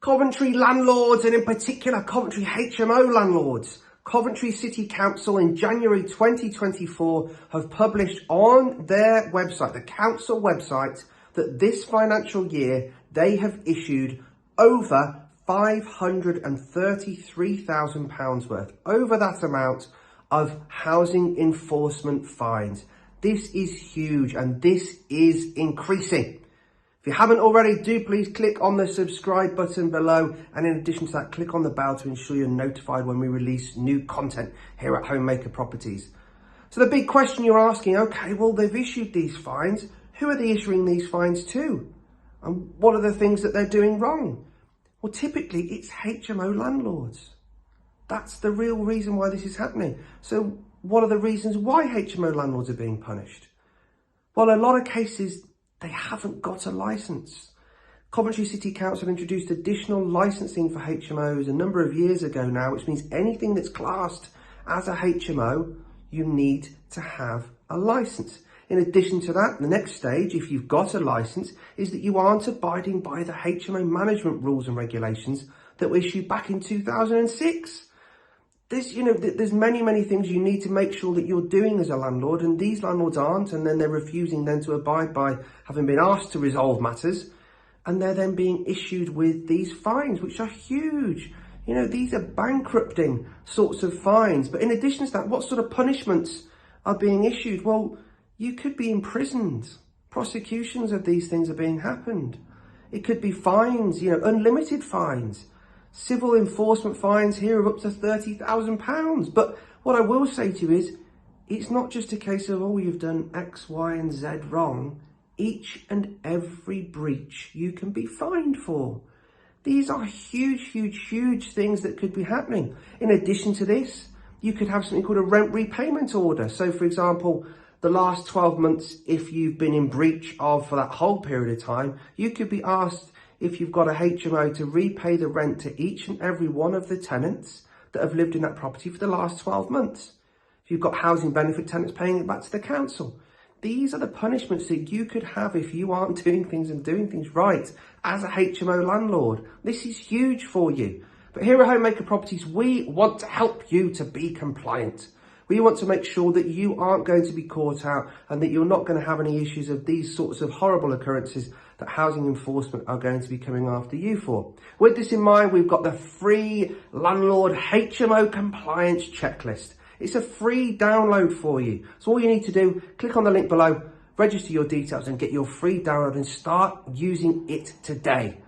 Coventry landlords, and in particular Coventry HMO landlords. Coventry City Council in January 2024 have published on their website, the council website, that this financial year they have issued over £533,000 worth, over that amount of housing enforcement fines. This is huge and this is increasing. If you haven't already, do please click on the subscribe button below, and in addition to that, click on the bell to ensure you're notified when we release new content here at Homemaker Properties. So the big question you're asking, okay, well, they've issued these fines. Who are they issuing these fines to? And what are the things that they're doing wrong? Well, typically it's HMO landlords. That's the real reason why this is happening. So what are the reasons why HMO landlords are being punished? Well, a lot of cases, they haven't got a licence. Coventry City Council introduced additional licensing for HMOs a number of years ago now, which means anything that's classed as a HMO, you need to have a licence. In addition to that, the next stage, if you've got a licence, is that you aren't abiding by the HMO management rules and regulations that were issued back in 2006. There's many things you need to make sure that you're doing as a landlord, and these landlords aren't, and then they're refusing then to abide by having been asked to resolve matters, and they're then being issued with these fines, which are huge. These are bankrupting sorts of fines. But in addition to that, what sort of punishments are being issued? Well, you could be imprisoned. Prosecutions of these things are being happened. It could be fines, unlimited fines. Civil enforcement fines here of up to £30,000. But what I will say to you is, it's not just a case of, oh, you've done X, Y, and Z wrong. Each and every breach you can be fined for. These are huge things that could be happening. In addition to this, you could have something called a rent repayment order. So, for example, the last 12 months, if you've been in breach of for that whole period of time, you could be asked, if you've got a HMO, to repay the rent to each and every one of the tenants that have lived in that property for the last 12 months. If you've got housing benefit tenants, paying it back to the council. These are the punishments that you could have if you aren't doing things and doing things right as a HMO landlord. This is huge for you. But here at Homemaker Properties, we want to help you to be compliant. We want to make sure that you aren't going to be caught out and that you're not going to have any issues of these sorts of horrible occurrences that housing enforcement are going to be coming after you for. With this in mind, we've got the free landlord HMO compliance checklist. It's a free download for you. So all you need to do, click on the link below, register your details and get your free download and start using it today.